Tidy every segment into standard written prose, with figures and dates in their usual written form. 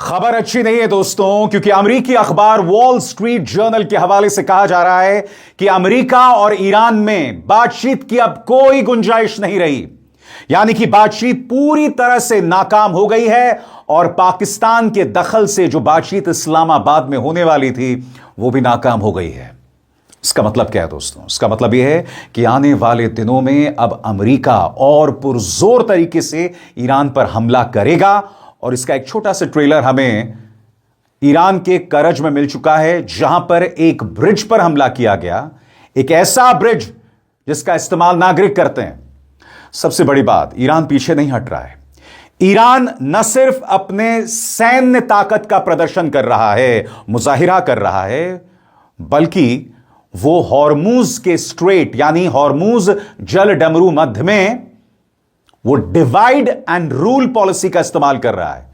खबर अच्छी नहीं है दोस्तों, क्योंकि अमेरिकी अखबार वॉल स्ट्रीट जर्नल के हवाले से कहा जा रहा है कि अमेरिका और ईरान में बातचीत की अब कोई गुंजाइश नहीं रही। यानी कि बातचीत पूरी तरह से नाकाम हो गई है और पाकिस्तान के दखल से जो बातचीत इस्लामाबाद में होने वाली थी वो भी नाकाम हो गई है। इसका मतलब क्या है दोस्तों? इसका मतलब यह है कि आने वाले दिनों में अब अमेरिका और पुरजोर तरीके से ईरान पर हमला करेगा। और इसका एक छोटा सा ट्रेलर हमें ईरान के करज में मिल चुका है, जहां पर एक ब्रिज पर हमला किया गया, एक ऐसा ब्रिज जिसका इस्तेमाल नागरिक करते हैं। सबसे बड़ी बात, ईरान पीछे नहीं हट रहा है। ईरान न सिर्फ अपने सैन्य ताकत का प्रदर्शन कर रहा है, मुजाहिरा कर रहा है, बल्कि वो हॉर्मूज के स्ट्रेट यानी हॉर्मूज जल डमरू मध्य में वो डिवाइड एंड रूल पॉलिसी का इस्तेमाल कर रहा है।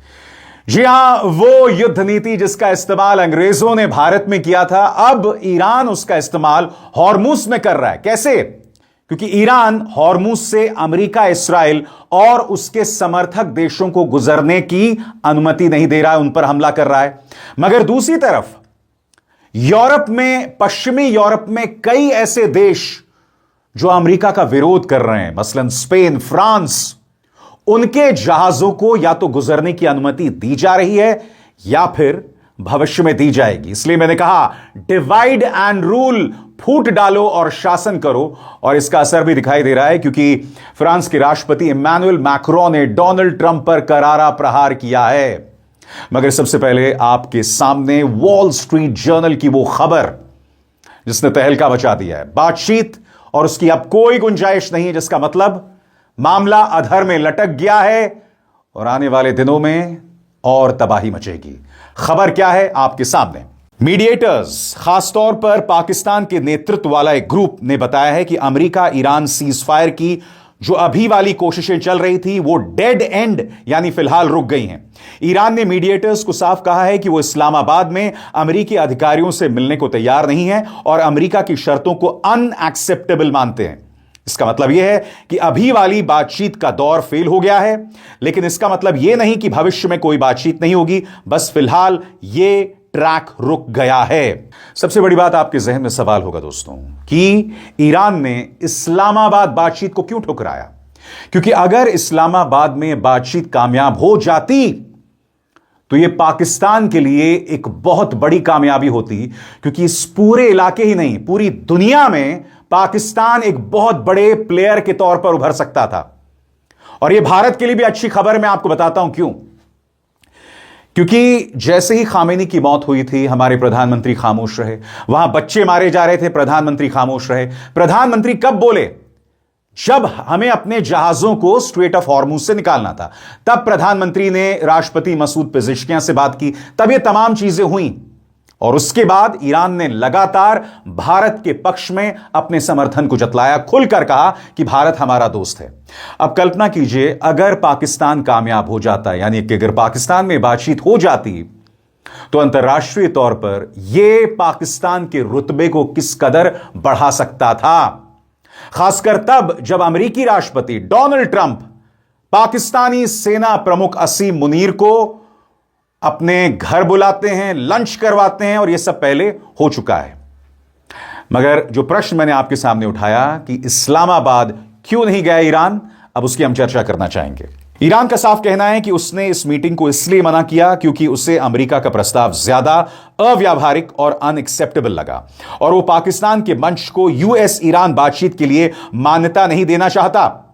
जी हां, वो युद्ध नीति जिसका इस्तेमाल अंग्रेजों ने भारत में किया था, अब ईरान उसका इस्तेमाल हॉर्मूज में कर रहा है। कैसे? क्योंकि ईरान हॉर्मूज से अमेरिका, इस्राइल और उसके समर्थक देशों को गुजरने की अनुमति नहीं दे रहा है, उन पर हमला कर रहा है। मगर दूसरी तरफ यूरोप में, पश्चिमी यूरोप में कई ऐसे देश जो अमेरिका का विरोध कर रहे हैं, मसलन स्पेन, फ्रांस, उनके जहाजों को या तो गुजरने की अनुमति दी जा रही है या फिर भविष्य में दी जाएगी। इसलिए मैंने कहा डिवाइड एंड रूल, फूट डालो और शासन करो। और इसका असर भी दिखाई दे रहा है, क्योंकि फ्रांस के राष्ट्रपति इमैनुअल मैक्रों ने डोनाल्ड ट्रंप पर करारा प्रहार किया है। मगर सबसे पहले आपके सामने वॉल स्ट्रीट जर्नल की वो खबर जिसने तहलका मचा दिया है। बातचीत और उसकी अब कोई गुंजाइश नहीं है, जिसका मतलब मामला अधर में लटक गया है और आने वाले दिनों में और तबाही मचेगी। खबर क्या है आपके सामने। मीडिएटर्स, खासतौर पर पाकिस्तान के नेतृत्व वाला एक ग्रुप ने बताया है कि अमेरिका ईरान सीज फायर की जो अभी वाली कोशिशें चल रही थी वो डेड एंड यानी फिलहाल रुक गई हैं। ईरान ने मीडिएटर्स को साफ कहा है कि वो इस्लामाबाद में अमेरिकी अधिकारियों से मिलने को तैयार नहीं है और अमेरिका की शर्तों को अनएक्सेप्टेबल मानते हैं। इसका मतलब यह है कि अभी वाली बातचीत का दौर फेल हो गया है, लेकिन इसका मतलब यह नहीं कि भविष्य में कोई बातचीत नहीं होगी, बस फिलहाल यह ट्रैक रुक गया है। सबसे बड़ी बात, आपके जहन में सवाल होगा दोस्तों कि ईरान ने इस्लामाबाद बातचीत को क्यों ठुकराया? क्योंकि अगर इस्लामाबाद में बातचीत कामयाब हो जाती तो यह पाकिस्तान के लिए एक बहुत बड़ी कामयाबी होती, क्योंकि इस पूरे इलाके ही नहीं, पूरी दुनिया में पाकिस्तान एक बहुत बड़े प्लेयर के तौर पर उभर सकता था। और यह भारत के लिए भी अच्छी खबर, मैं आपको बताता हूं क्यों। क्योंकि जैसे ही खामेनी की मौत हुई थी, हमारे प्रधानमंत्री खामोश रहे। वहां बच्चे मारे जा रहे थे, प्रधानमंत्री खामोश रहे। प्रधानमंत्री कब बोले? जब हमें अपने जहाजों को स्ट्रेट ऑफ हॉर्मूज से निकालना था, तब प्रधानमंत्री ने राष्ट्रपति मसूद पेजेश्कियां से बात की, तब ये तमाम चीजें हुई। और उसके बाद ईरान ने लगातार भारत के पक्ष में अपने समर्थन को जतलाया, खुलकर कहा कि भारत हमारा दोस्त है। अब कल्पना कीजिए, अगर पाकिस्तान कामयाब हो जाता, यानी कि अगर पाकिस्तान में बातचीत हो जाती, तो अंतर्राष्ट्रीय तौर पर यह पाकिस्तान के रुतबे को किस कदर बढ़ा सकता था। खासकर तब जब अमेरिकी राष्ट्रपति डोनाल्ड ट्रंप पाकिस्तानी सेना प्रमुख असीम मुनीर को अपने घर बुलाते हैं, लंच करवाते हैं, और यह सब पहले हो चुका है। मगर जो प्रश्न मैंने आपके सामने उठाया कि इस्लामाबाद क्यों नहीं गया ईरान, अब उसकी हम चर्चा करना चाहेंगे। ईरान का साफ कहना है कि उसने इस मीटिंग को इसलिए मना किया क्योंकि उसे अमेरिका का प्रस्ताव ज्यादा अव्यावहारिक और अनएक्सेप्टेबल लगा और वो पाकिस्तान के मंच को यूएस ईरान बातचीत के लिए मान्यता नहीं देना चाहता।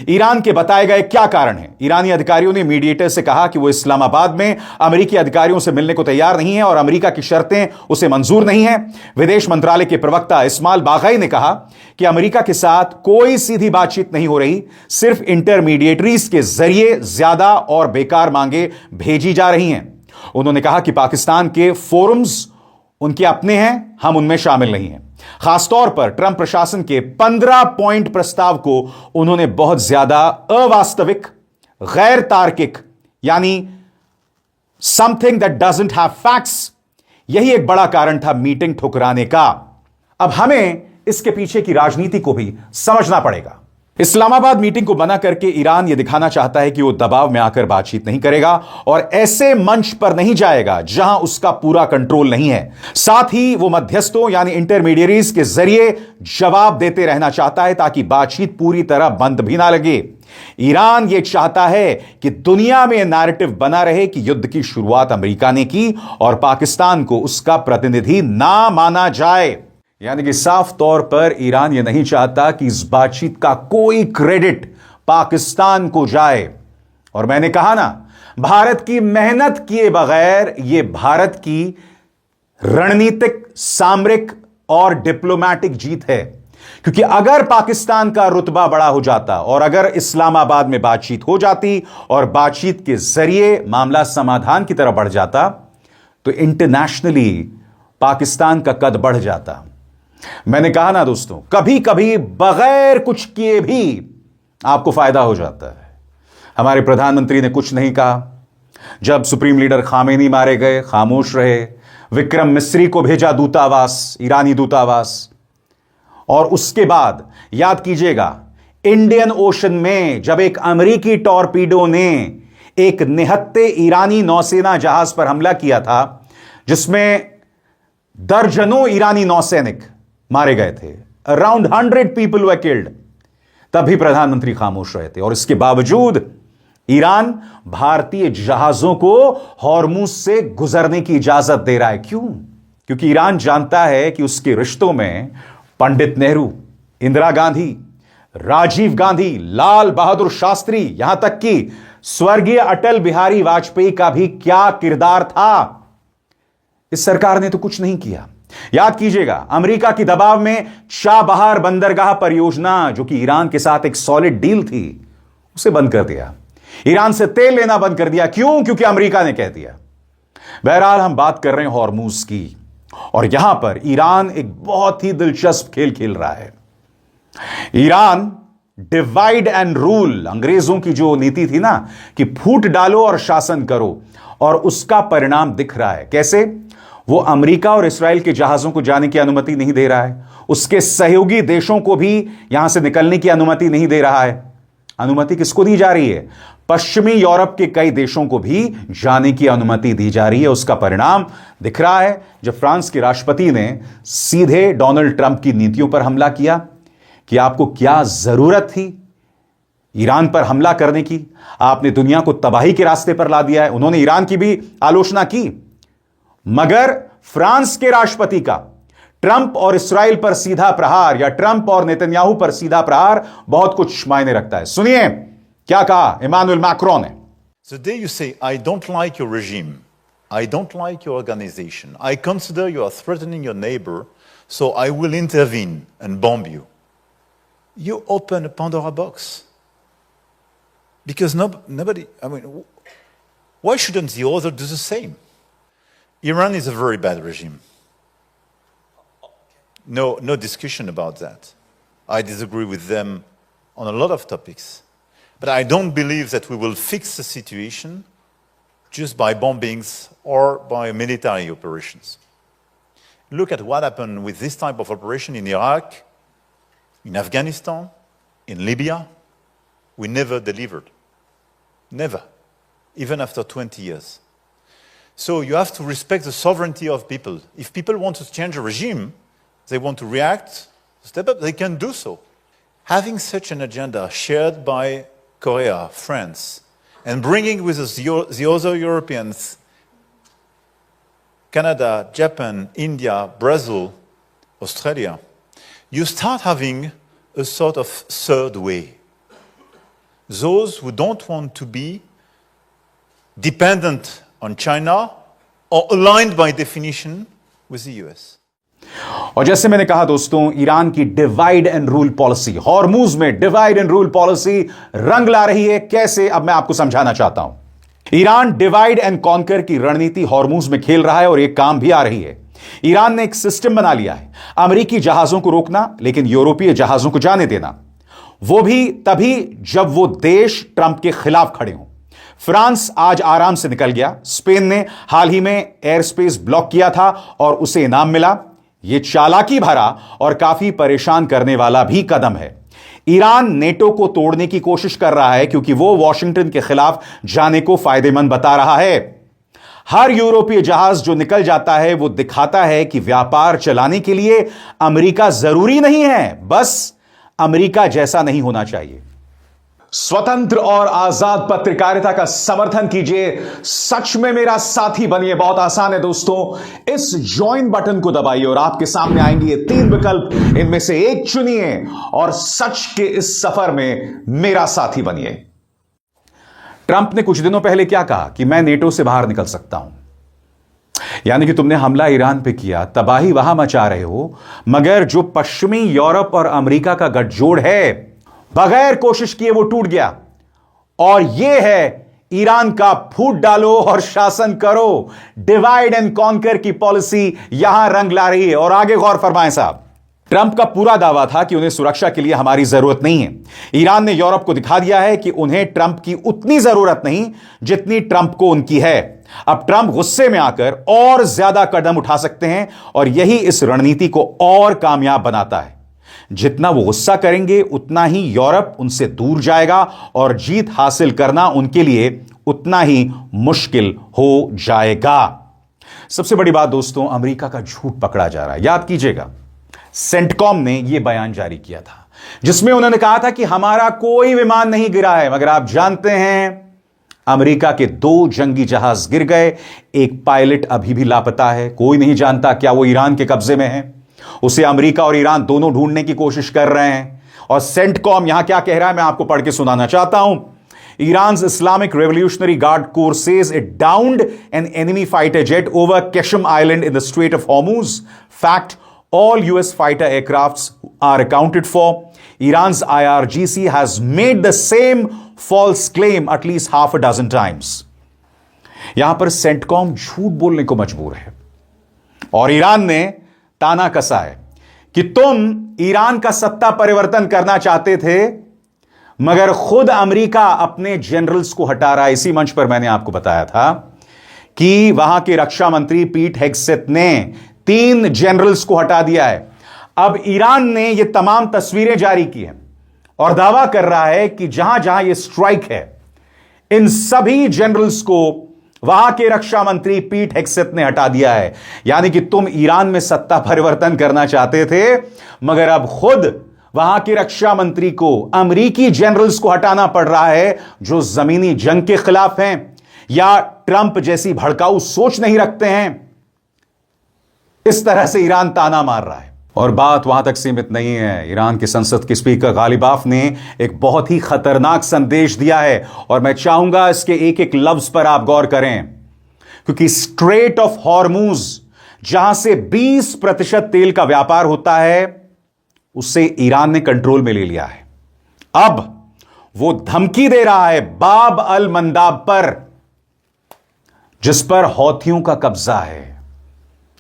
ईरान के बताए गए क्या कारण हैं? ईरानी अधिकारियों ने मीडिएटर से कहा कि वो इस्लामाबाद में अमेरिकी अधिकारियों से मिलने को तैयार नहीं है और अमेरिका की शर्तें उसे मंजूर नहीं है। विदेश मंत्रालय के प्रवक्ता इस्माइल बाघाई ने कहा कि अमेरिका के साथ कोई सीधी बातचीत नहीं हो रही, सिर्फ इंटरमीडिएटरीज के जरिए ज्यादा और बेकार मांगे भेजी जा रही हैं। उन्होंने कहा कि पाकिस्तान के फोरम्स उनके अपने हैं, हम उनमें शामिल नहीं हैं। खासतौर पर ट्रंप प्रशासन के 15 पॉइंट प्रस्ताव को उन्होंने बहुत ज्यादा अवास्तविक, गैर तार्किक, यानी something that doesn't have facts, यही एक बड़ा कारण था मीटिंग ठुकराने का। अब हमें इसके पीछे की राजनीति को भी समझना पड़ेगा। इस्लामाबाद मीटिंग को मना करके ईरान यह दिखाना चाहता है कि वो दबाव में आकर बातचीत नहीं करेगा और ऐसे मंच पर नहीं जाएगा जहां उसका पूरा कंट्रोल नहीं है। साथ ही वो मध्यस्थों यानी इंटरमीडियरीज के जरिए जवाब देते रहना चाहता है ताकि बातचीत पूरी तरह बंद भी ना लगे। ईरान यह चाहता है कि दुनिया में नैरेटिव बना रहे कि युद्ध की शुरुआत अमेरिका ने की और पाकिस्तान को उसका प्रतिनिधि ना माना जाए। यानी कि साफ तौर पर ईरान यह नहीं चाहता कि इस बातचीत का कोई क्रेडिट पाकिस्तान को जाए। और मैंने कहा ना, भारत की मेहनत किए बगैर यह भारत की रणनीतिक, सामरिक और डिप्लोमैटिक जीत है। क्योंकि अगर पाकिस्तान का रुतबा बड़ा हो जाता और अगर इस्लामाबाद में बातचीत हो जाती और बातचीत के जरिए मामला समाधान की तरफ बढ़ जाता तो इंटरनेशनली पाकिस्तान का कद बढ़ जाता। मैंने कहा ना दोस्तों, कभी कभी बगैर कुछ किए भी आपको फायदा हो जाता है। हमारे प्रधानमंत्री ने कुछ नहीं कहा। जब सुप्रीम लीडर खामेनी मारे गए, खामोश रहे। विक्रम मिस्री को भेजा दूतावास, ईरानी दूतावास। और उसके बाद याद कीजिएगा, इंडियन ओशन में जब एक अमेरिकी टॉर्पीडो ने एक निहत्ते ईरानी नौसेना जहाज पर हमला किया था जिसमें दर्जनों ईरानी नौसैनिक मारे गए थे, अराउंड 100 पीपल वर किल्ड, तब भी प्रधानमंत्री खामोश रहे थे। और इसके बावजूद ईरान भारतीय जहाजों को हॉर्मुज से गुजरने की इजाजत दे रहा है। क्यों? क्योंकि ईरान जानता है कि उसके रिश्तों में पंडित नेहरू, इंदिरा गांधी, राजीव गांधी, लाल बहादुर शास्त्री, यहां तक कि स्वर्गीय अटल बिहारी वाजपेयी का भी क्या किरदार था। इस सरकार ने तो कुछ नहीं किया। याद कीजिएगा, अमेरिका की दबाव में चाबहार बंदरगाह परियोजना, जो कि ईरान के साथ एक सॉलिड डील थी, उसे बंद कर दिया। ईरान से तेल लेना बंद कर दिया। क्यों? क्योंकि अमेरिका ने कह दिया। बहरहाल हम बात कर रहे हैं हॉर्मुज की, और यहां पर ईरान एक बहुत ही दिलचस्प खेल खेल रहा है। ईरान डिवाइड एंड रूल, अंग्रेजों की जो नीति थी ना कि फूट डालो और शासन करो, और उसका परिणाम दिख रहा है। कैसे? वो अमेरिका और इस्राएल के जहाजों को जाने की अनुमति नहीं दे रहा है, उसके सहयोगी देशों को भी यहां से निकलने की अनुमति नहीं दे रहा है। अनुमति किसको दी जा रही है? पश्चिमी यूरोप के कई देशों को भी जाने की अनुमति दी जा रही है। उसका परिणाम दिख रहा है जब फ्रांस के राष्ट्रपति ने सीधे डोनाल्ड ट्रंप की नीतियों पर हमला किया कि आपको क्या जरूरत थी ईरान पर हमला करने की, आपने दुनिया को तबाही के रास्ते पर ला दिया है। उन्होंने ईरान की भी आलोचना की, मगर फ्रांस के राष्ट्रपति का ट्रंप और इस्राएल पर सीधा प्रहार या ट्रंप और नेतन्याहू पर सीधा प्रहार बहुत कुछ मायने रखता है। सुनिए क्या कहा इमानुएल मैक्रोन ने। The day you say, I don't like your regime, I don't like your organization, I consider you are threatening your neighbor, so I will intervene and bomb you. You open a Pandora box. Because nobody, why shouldn't the other do the same? Iran is a very bad regime. No discussion about that. I disagree with them on a lot of topics. But I don't believe that we will fix the situation just by bombings or by military operations. Look at what happened with this type of operation in Iraq, in Afghanistan, in Libya. We never delivered. Never. Even after 20 years. So you have to respect the sovereignty of people. If people want to change a regime, they want to react, step up, they can do so. Having such an agenda shared by Korea, France, and bringing with us the other Europeans, Canada, Japan, India, Brazil, Australia, you start having a sort of third way. Those who don't want to be dependent on China or aligned by definition with the US. और जैसे मैंने कहा दोस्तों, Iran की divide and rule policy, Hormuz में divide and rule policy रंग ला रही है। कैसे? अब मैं आपको समझाना चाहता हूं। ईरान डिवाइड एंड कॉन्कर की रणनीति हॉर्मुज में खेल रहा है और एक काम भी आ रही है। ईरान ने एक सिस्टम बना लिया है, अमेरिकी जहाजों को रोकना लेकिन यूरोपीय जहाजों को जाने देना, वो भी तभी जब वो देश ट्रंप के खिलाफ खड़े हों। फ्रांस आज आराम से निकल गया। स्पेन ने हाल ही में एयर स्पेस ब्लॉक किया था और उसे इनाम मिला। यह चालाकी भरा और काफी परेशान करने वाला भी कदम है। ईरान नेटो को तोड़ने की कोशिश कर रहा है क्योंकि वो वॉशिंगटन के खिलाफ जाने को फायदेमंद बता रहा है। हर यूरोपीय जहाज जो निकल जाता है वो दिखाता है कि व्यापार चलाने के लिए अमेरिका जरूरी नहीं है, बस अमेरिका जैसा नहीं होना चाहिए। स्वतंत्र और आजाद पत्रकारिता का समर्थन कीजिए, सच में मेरा साथी बनिए। बहुत आसान है दोस्तों, इस ज्वाइन बटन को दबाइए और आपके सामने आएंगे ये 3 विकल्प, इनमें से एक चुनिए और सच के इस सफर में मेरा साथी बनिए। ट्रंप ने कुछ दिनों पहले क्या कहा कि मैं नेटो से बाहर निकल सकता हूं, यानी कि तुमने हमला ईरान पे किया, तबाही वहां मचा रहे हो, मगर जो पश्चिमी यूरोप और अमेरिका का गठजोड़ है बगैर कोशिश किए वो टूट गया। और यह है ईरान का फूट डालो और शासन करो, डिवाइड एंड कॉन्कर की पॉलिसी यहां रंग ला रही है। और आगे गौर फरमाएं साहब, ट्रंप का पूरा दावा था कि उन्हें सुरक्षा के लिए हमारी जरूरत नहीं है। ईरान ने यूरोप को दिखा दिया है कि उन्हें ट्रंप की उतनी जरूरत नहीं जितनी ट्रंप को उनकी है। अब ट्रंप गुस्से में आकर और ज्यादा कदम उठा सकते हैं और यही इस रणनीति को और कामयाब बनाता है। जितना वो गुस्सा करेंगे उतना ही यूरोप उनसे दूर जाएगा और जीत हासिल करना उनके लिए उतना ही मुश्किल हो जाएगा। सबसे बड़ी बात दोस्तों, अमेरिका का झूठ पकड़ा जा रहा है। याद कीजिएगा, सेंटकॉम ने यह बयान जारी किया था जिसमें उन्होंने कहा था कि हमारा कोई विमान नहीं गिरा है, मगर आप जानते हैं अमेरिका के 2 जंगी जहाज गिर गए, एक पायलट अभी भी लापता है। कोई नहीं जानता क्या वो ईरान के कब्जे में है। उसे अमेरिका और ईरान दोनों ढूंढने की कोशिश कर रहे हैं। और सेंटकॉम यहां क्या कह रहा है मैं आपको पढ़ के सुनाना चाहता हूं। Iran's Islamic Revolutionary Guard Corps says it downed an enemy fighter jet over Qasem Island in the Strait of Hormuz. Fact, all US fighter aircrafts are accounted for. Iran's IRGC has made the same false claim at least half a dozen times. यहां पर CENTCOM झूठ बोलने को मजबूर है और Iran ने ताना कसा है कि तुम ईरान का सत्ता परिवर्तन करना चाहते थे, मगर खुद अमेरिका अपने जनरल्स को हटा रहा है। इसी मंच पर मैंने आपको बताया था कि वहां के रक्षा मंत्री पीट हेगसेथ ने 3 जनरल्स को हटा दिया है। अब ईरान ने यह तमाम तस्वीरें जारी की हैं और दावा कर रहा है कि जहां जहां यह स्ट्राइक है, इन सभी जनरल्स को वहां के रक्षा मंत्री पीट हेगसेथ ने हटा दिया है। यानी कि तुम ईरान में सत्ता परिवर्तन करना चाहते थे, मगर अब खुद वहां के रक्षा मंत्री को अमेरिकी जनरल्स को हटाना पड़ रहा है जो जमीनी जंग के खिलाफ हैं या ट्रंप जैसी भड़काऊ सोच नहीं रखते हैं। इस तरह से ईरान ताना मार रहा है। और बात वहां तक सीमित नहीं है। ईरान की संसद के स्पीकर गालिबाफ ने एक बहुत ही खतरनाक संदेश दिया है और मैं चाहूंगा इसके एक एक लफ्ज पर आप गौर करें, क्योंकि स्ट्रेट ऑफ हॉर्मूज जहां से 20% तेल का व्यापार होता है उसे ईरान ने कंट्रोल में ले लिया है। अब वो धमकी दे रहा है बाब अल मंदाब पर, जिस पर हौथियों का कब्जा है।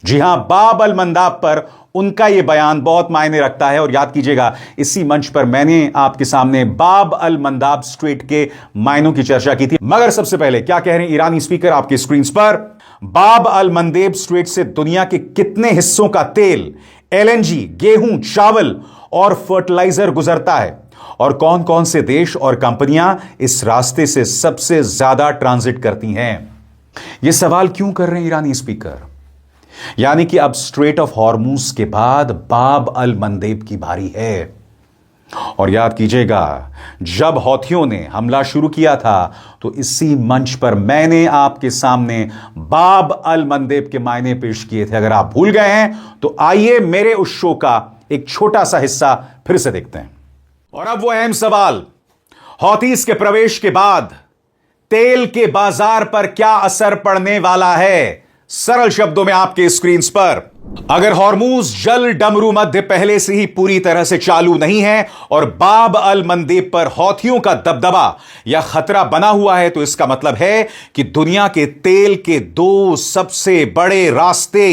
जी हां, बाब अल मंदाब पर उनका यह बयान बहुत मायने रखता है। और याद कीजिएगा, इसी मंच पर मैंने आपके सामने बाब अल मंदाब स्ट्रेट के मायनों की चर्चा की थी। मगर सबसे पहले क्या कह रहे हैं ईरानी स्पीकर आपके स्क्रीन पर? बाब अल मंदेब स्ट्रेट से दुनिया के कितने हिस्सों का तेल, एलएनजी, गेहूं, चावल और फर्टिलाइजर गुजरता है और कौन कौन से देश और कंपनियां इस रास्ते से सबसे ज्यादा ट्रांजिट करती हैं? यह सवाल क्यों कर रहे हैं ईरानी स्पीकर? यानी कि अब स्ट्रेट ऑफ हॉर्मूज के बाद बाब अल मंदेब की बारी है। और याद कीजिएगा, जब हौथियों ने हमला शुरू किया था तो इसी मंच पर मैंने आपके सामने बाब अल मंदेब के मायने पेश किए थे। अगर आप भूल गए हैं तो आइए मेरे उस शो का एक छोटा सा हिस्सा फिर से देखते हैं। और अब वो अहम सवाल, हौथीज के प्रवेश के बाद तेल के बाजार पर क्या असर पड़ने वाला है? सरल शब्दों में आपके स्क्रीन पर, अगर हॉर्मूज जल डमरू मध्य पहले से ही पूरी तरह से चालू नहीं है और बाब अल मंदेब पर हौथियों का दबदबा या खतरा बना हुआ है, तो इसका मतलब है कि दुनिया के तेल के 2 सबसे बड़े रास्ते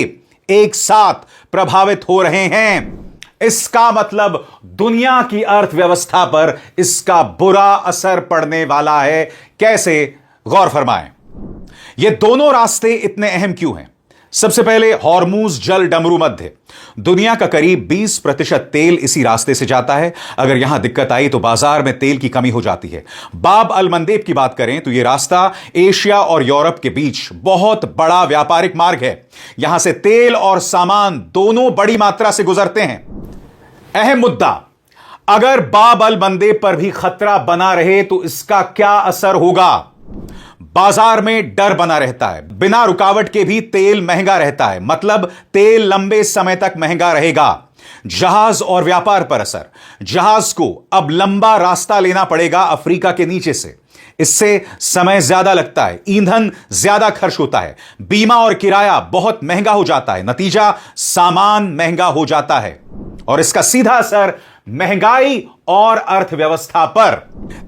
एक साथ प्रभावित हो रहे हैं। इसका मतलब दुनिया की अर्थव्यवस्था पर इसका बुरा असर पड़ने वाला है। कैसे? गौर फरमाएं। ये दोनों रास्ते इतने अहम क्यों हैं? सबसे पहले हॉर्मूज जल डमरू मध्य। दुनिया का करीब 20% तेल इसी रास्ते से जाता है। अगर यहां दिक्कत आई तो बाजार में तेल की कमी हो जाती है। बाब अल मंदेब की बात करें तो यह रास्ता एशिया और यूरोप के बीच बहुत बड़ा व्यापारिक मार्ग है। यहां से तेल और सामान दोनों बड़ी मात्रा से गुजरते हैं। अहम मुद्दा, अगर बाब अल मंदेब पर भी खतरा बना रहे तो इसका क्या असर होगा? बाजार में डर बना रहता है। बिना रुकावट के भी तेल महंगा रहता है, मतलब तेल लंबे समय तक महंगा रहेगा। जहाज और व्यापार पर असर। जहाज को अब लंबा रास्ता लेना पड़ेगा अफ्रीका के नीचे से। इससे समय ज्यादा लगता है, ईंधन ज्यादा खर्च होता है, बीमा और किराया बहुत महंगा हो जाता है। नतीजा, सामान महंगा हो जाता है और इसका सीधा असर महंगाई और अर्थव्यवस्था पर।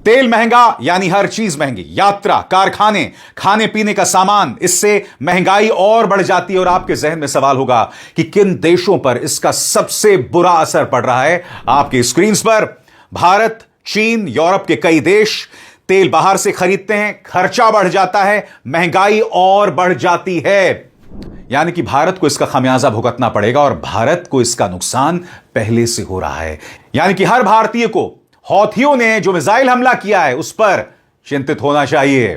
तेल महंगा यानी हर चीज महंगी, यात्रा, कारखाने, खाने पीने का सामान, इससे महंगाई और बढ़ जाती है। और आपके जहन में सवाल होगा कि किन देशों पर इसका सबसे बुरा असर पड़ रहा है। आपकी स्क्रीन पर भारत, चीन, यूरोप के कई देश तेल बाहर से खरीदते हैं, खर्चा बढ़ जाता है, महंगाई और बढ़ जाती है। यानी कि भारत को इसका खमियाजा भुगतना पड़ेगा और भारत को इसका नुकसान पहले से हो रहा है। यानी कि हर भारतीय को हौथियों ने जो मिसाइल हमला किया है उस पर चिंतित होना चाहिए।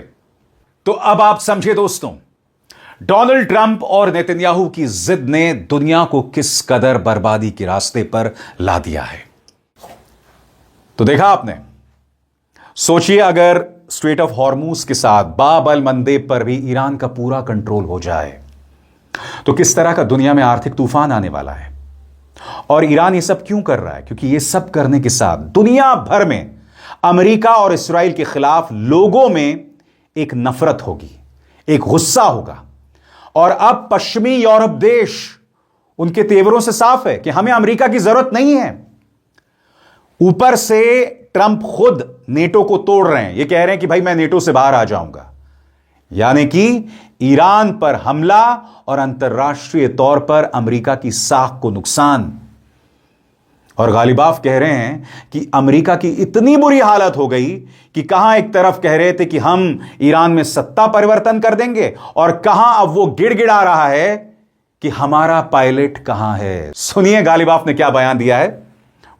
तो अब आप समझे दोस्तों, डोनाल्ड ट्रंप और नेतन्याहू की जिद ने दुनिया को किस कदर बर्बादी के रास्ते पर ला दिया है। तो देखा आपने। सोचिए अगर स्ट्रेट ऑफ हॉर्मूज के साथ बाब अल मंदेब पर भी ईरान का पूरा कंट्रोल हो जाए तो किस तरह का दुनिया में आर्थिक तूफान आने वाला है। और ईरान ये सब क्यों कर रहा है? क्योंकि ये सब करने के साथ दुनिया भर में अमेरिका और इस्राएल के खिलाफ लोगों में एक नफरत होगी, एक गुस्सा होगा। और अब पश्चिमी यूरोप देश उनके तेवरों से साफ है कि हमें अमेरिका की जरूरत नहीं है। ऊपर से ट्रंप खुद नेटो को तोड़ रहे हैं। ये कह रहे हैं कि भाई मैं नेटो से बाहर आ जाऊंगा। यानी कि ईरान पर हमला और अंतर्राष्ट्रीय तौर पर अमेरिका की साख को नुकसान। और गालिबाफ कह रहे हैं कि अमेरिका की इतनी बुरी हालत हो गई कि कहां एक तरफ कह रहे थे कि हम ईरान में सत्ता परिवर्तन कर देंगे और कहां अब वो गिड़गिड़ा रहा है कि हमारा पायलट कहां है। सुनिए गालिबाफ ने क्या बयान दिया है।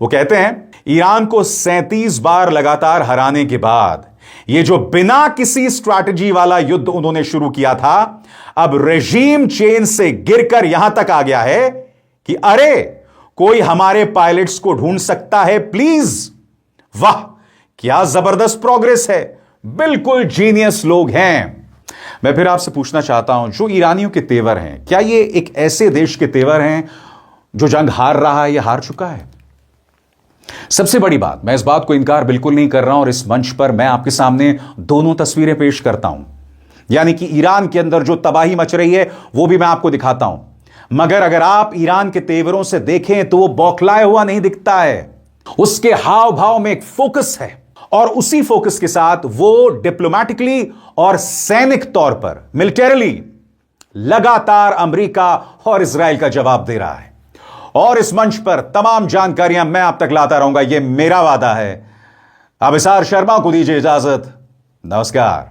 वो कहते हैं, ईरान को 37 बार लगातार हराने के बाद ये जो बिना किसी स्ट्रैटेजी वाला युद्ध उन्होंने शुरू किया था, अब रेजीम चेंज से गिरकर यहां तक आ गया है कि अरे कोई हमारे पायलट्स को ढूंढ सकता है प्लीज। वाह, क्या जबरदस्त प्रोग्रेस है। बिल्कुल जीनियस लोग हैं। मैं फिर आपसे पूछना चाहता हूं, जो ईरानियों के तेवर हैं, क्या ये एक ऐसे देश के तेवर हैं जो जंग हार रहा है या हार चुका है? सबसे बड़ी बात, मैं इस बात को इनकार बिल्कुल नहीं कर रहा हूं और इस मंच पर मैं आपके सामने दोनों तस्वीरें पेश करता हूं। यानी कि ईरान के अंदर जो तबाही मच रही है वो भी मैं आपको दिखाता हूं। मगर अगर आप ईरान के तेवरों से देखें तो वो बौखलाया हुआ नहीं दिखता है। उसके हाव भाव में एक फोकस है और उसी फोकस के साथ वो डिप्लोमैटिकली और सैनिक तौर पर, मिलिटरीली लगातार अमेरिका और इजराइल का जवाब दे रहा है। और इस मंच पर तमाम जानकारियां मैं आप तक लाता रहूंगा, यह मेरा वादा है। अभिसार शर्मा को दीजिए इजाजत। नमस्कार।